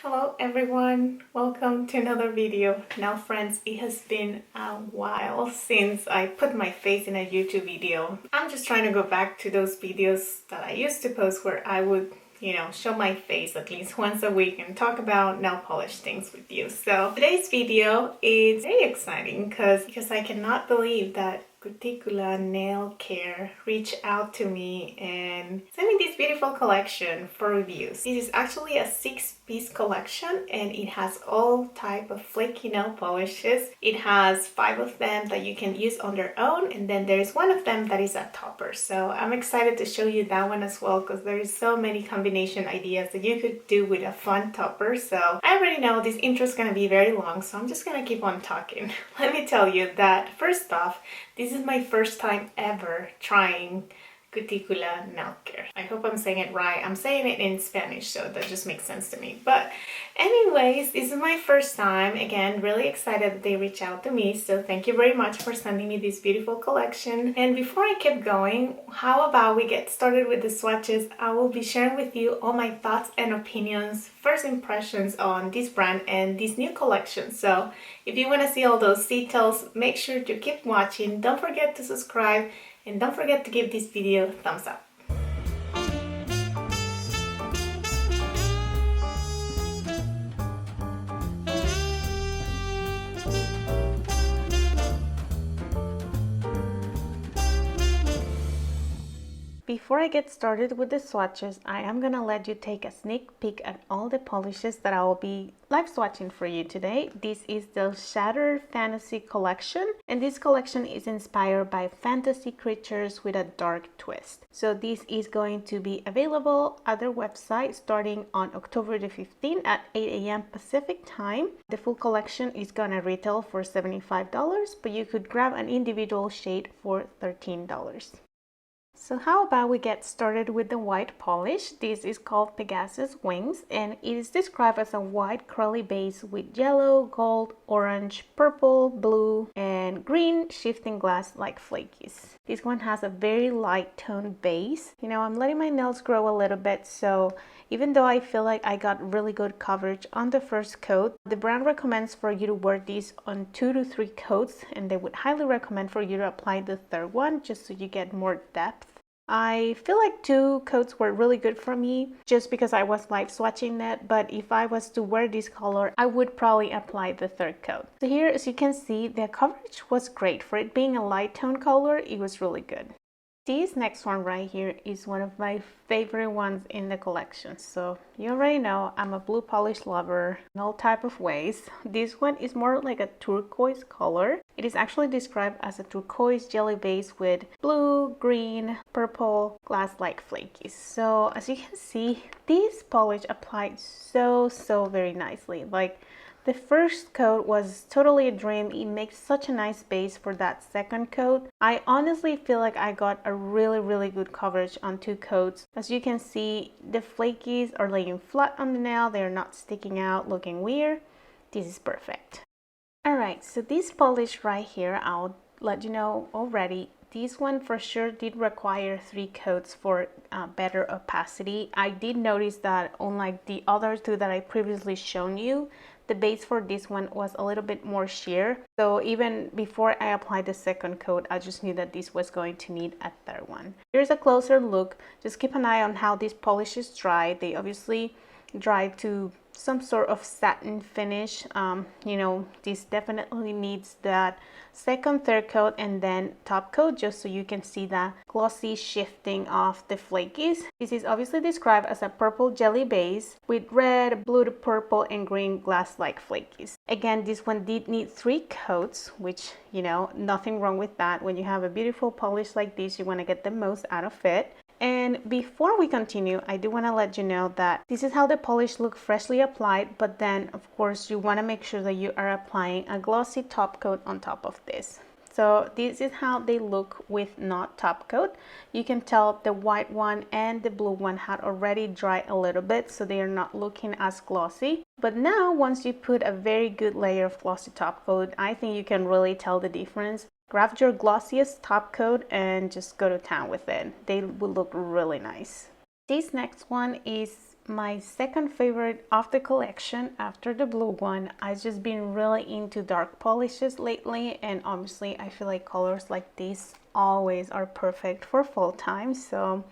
Hello everyone, welcome to another video. Now friends, it has been a while since I put my face in a YouTube video. I'm just trying to go back to those videos that I used to post where I would, show my face at least once a week and talk about nail polish things with you. So today's video is very exciting because I cannot believe that CUTICULA Nail Care reached out to me and sent me this beautiful collection for reviews. This is actually a 6-piece collection and it has all type of flaky nail polishes. It has 5 of them that you can use on their own, and then there's one of them that is a topper. So I'm excited to show you that one as well because there's so many combination ideas that you could do with a fun topper. So I already know this intro is going to be very long, so I'm just going to keep on talking. Let me tell you that first off, this is my first time ever trying CUTICULA Nail Care. I hope I'm saying it right. I'm saying it in Spanish, so that just makes sense to me. But anyways, this is my first time. Again, really excited that they reached out to me. So thank you very much for sending me this beautiful collection. And before I keep going, how about we get started with the swatches? I will be sharing with you all my thoughts and opinions, first impressions on this brand and this new collection. So if you want to see all those details, make sure to keep watching. Don't forget to subscribe. And don't forget to give this video a thumbs up. Before I get started with the swatches, I am gonna let you take a sneak peek at all the polishes that I will be live swatching for you today. This is the Shattered Fantasy collection, and this collection is inspired by fantasy creatures with a dark twist. So this is going to be available at their website starting on October the 15th at 8 a.m. Pacific time. The full collection is gonna retail for $75, but you could grab an individual shade for $13. So how about we get started with the white polish. This is called Pegasus Wings, and it is described as a white curly base with yellow, gold, orange, purple, blue, and green shifting glass like flakies. This one has a very light tone base. I'm letting my nails grow a little bit, so even though I feel like I got really good coverage on the first coat, the brand recommends for you to wear these on 2 to 3 coats, and they would highly recommend for you to apply the third one just so you get more depth. I feel like 2 coats were really good for me just because I was live swatching it, but if I was to wear this color, I would probably apply the third coat. So here, as you can see, the coverage was great. For it being a light tone color, it was really good. This next one right here is one of my favorite ones in the collection. So you already know I'm a blue polish lover in all type of ways. This one is more like a turquoise color. It is actually described as a turquoise jelly base with blue, green, purple glass-like flakies. So as you can see, this polish applied so very nicely. Like, the first coat was totally a dream. It makes such a nice base for that second coat. I honestly feel like I got a really good coverage on 2 coats. As you can see, the flakies are laying flat on the nail. They're not sticking out, looking weird. This is perfect. Alright, so this polish right here, I'll let you know already. This one for sure did require 3 coats for better opacity. I did notice that unlike the other 2 that I previously shown you, the base for this one was a little bit more sheer. So even before I applied the second coat, I just knew that this was going to need a third one. Here's a closer look. Just keep an eye on how these polishes dry. They obviously dry to some sort of satin finish. This definitely needs that second, third coat, and then top coat just so you can see that glossy shifting of the flakies. This is obviously described as a purple jelly base with red, blue to purple, and green glass-like flakies. Again, this one did need 3 coats, which, nothing wrong with that. When you have a beautiful polish like this, you want to get the most out of it. And before we continue, I do want to let you know that this is how the polish looks freshly applied, but then of course you want to make sure that you are applying a glossy top coat on top of this. So this is how they look with not top coat. You can tell the white one and the blue one had already dried a little bit, so they are not looking as glossy. But now once you put a very good layer of glossy top coat, I think you can really tell the difference. Grab your glossiest top coat and just go to town with it. They will look really nice. This next one is my second favorite of the collection after the blue one. I've just been really into dark polishes lately, and obviously I feel like colors like this always are perfect for fall time, so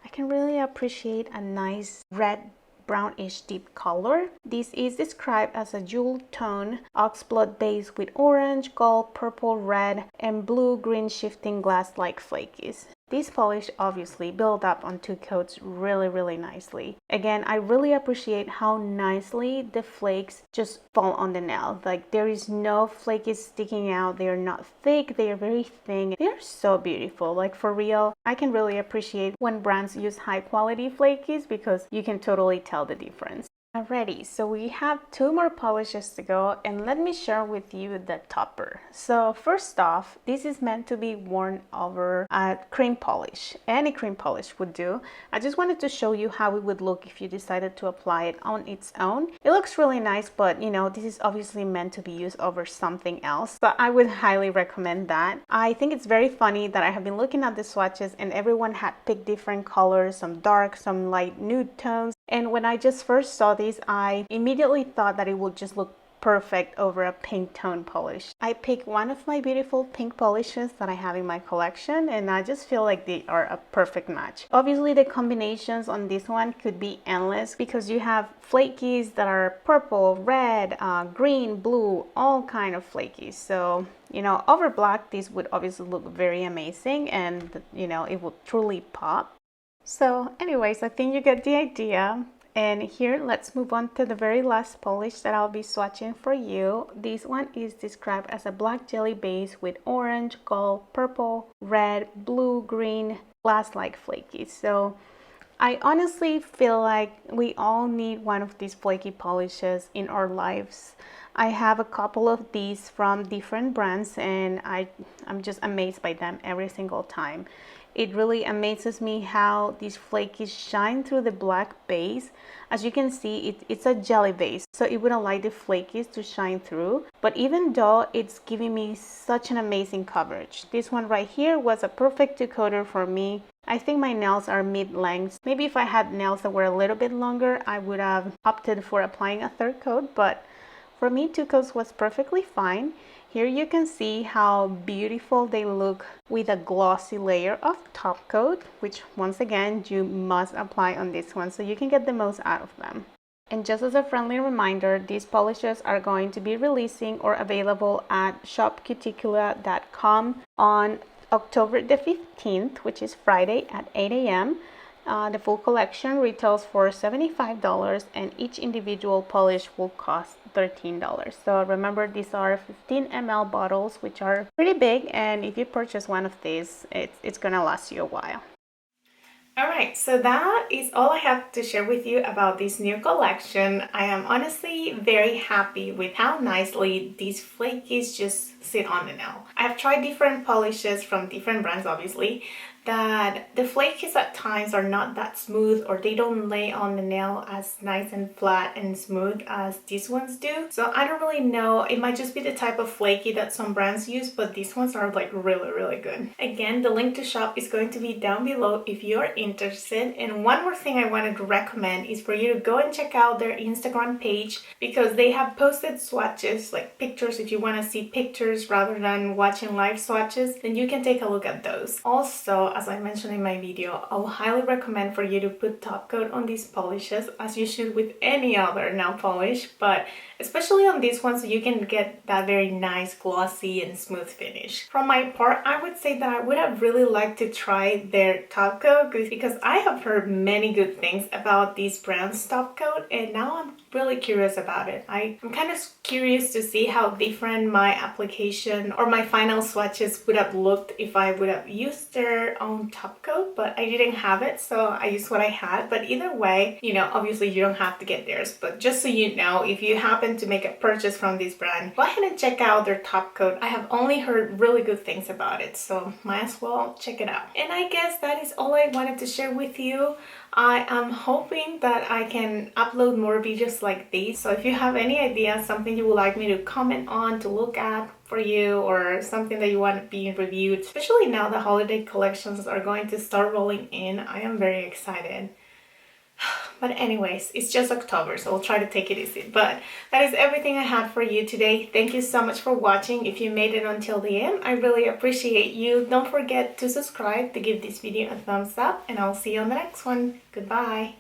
I can really appreciate a nice red brownish deep color. This is described as a jewel tone oxblood base with orange, gold, purple, red, and blue-green shifting glass-like flakies. This polish obviously build up on two coats really nicely. Again, I really appreciate how nicely the flakes just fall on the nail. Like there is no flakies sticking out. They are not thick. They are very thin. They are so beautiful. Like for real, I can really appreciate when brands use high quality flakies because you can totally tell the difference. Alrighty, so we have two more polishes to go, and let me share with you the topper. So first off, this is meant to be worn over a cream polish. Any cream polish would do. I just wanted to show you how it would look if you decided to apply it on its own. It looks really nice, but you know, this is obviously meant to be used over something else. So I would highly recommend that. I think it's very funny that I have been looking at the swatches and everyone had picked different colors, some dark, some light nude tones. And when I just first saw this, I immediately thought that it would just look perfect over a pink tone polish. I picked one of my beautiful pink polishes that I have in my collection, and I just feel like they are a perfect match. Obviously, the combinations on this one could be endless because you have flakies that are purple, red, green, blue, all kind of flakies. So, you know, over black, this would obviously look very amazing, and you know, it would truly pop. So anyways, I think you get the idea. And here, let's move on to the very last polish that I'll be swatching for you. This one is described as a black jelly base with orange, gold, purple, red, blue, green, glass-like flaky. So I honestly feel like we all need one of these flaky polishes in our lives. I have a couple of these from different brands, and I'm just amazed by them every single time. It really amazes me how these flakies shine through the black base. As you can see, it's a jelly base, so it wouldn't like the flakies to shine through. But even though it's giving me such an amazing coverage, this one right here was a perfect two-coater for me. I think my nails are mid-length. Maybe if I had nails that were a little bit longer, I would have opted for applying a third coat, but for me, two coats was perfectly fine. Here you can see how beautiful they look with a glossy layer of top coat, which once again, you must apply on this one so you can get the most out of them. And just as a friendly reminder, these polishes are going to be releasing or available at shopcuticula.com on October the 15th, which is Friday at 8 a.m. The full collection retails for $75, and each individual polish will cost $13. So remember, these are 15 ml bottles, which are pretty big, and if you purchase one of these, it's gonna last you a while. Alright, so that is all I have to share with you about this new collection. I am honestly very happy with how nicely these flakies just sit on the nail. I have tried different polishes from different brands, obviously, that the flakies at times are not that smooth, or they don't lay on the nail as nice and flat and smooth as these ones do. So I don't really know, it might just be the type of flaky that some brands use, but these ones are like really good. Again, the link to shop is going to be down below if you're interested. And one more thing I wanted to recommend is for you to go and check out their Instagram page, because they have posted swatches, like pictures. If you want to see pictures rather than watching live swatches, then you can take a look at those. Also, as I mentioned in my video, I will highly recommend for you to put top coat on these polishes, as you should with any other nail polish, but especially on this one, so you can get that very nice glossy and smooth finish. From my part, I would say that I would have really liked to try their top coat, because I have heard many good things about these brand's top coat, and now I'm really curious about it. I'm kind of curious to see how different my application or my final swatches would have looked if I would have used their own top coat, but I didn't have it, so I used what I had. But either way, you know, obviously you don't have to get theirs, but just so you know, if you happen to make a purchase from this brand, go ahead and check out their top coat. I have only heard really good things about it, so might as well check it out. And I guess that is all I wanted to share with you. I am hoping that I can upload more videos like these. So if you have any ideas, something you would like me to comment on, to look at for you, or something that you want to be reviewed, especially now the holiday collections are going to start rolling in, I am very excited. But anyways, it's just October, so we'll try to take it easy. But that is everything I had for you today. Thank you so much for watching. If you made it until the end, I really appreciate you. Don't forget to subscribe, to give this video a thumbs up, and I'll see you on the next one. Goodbye.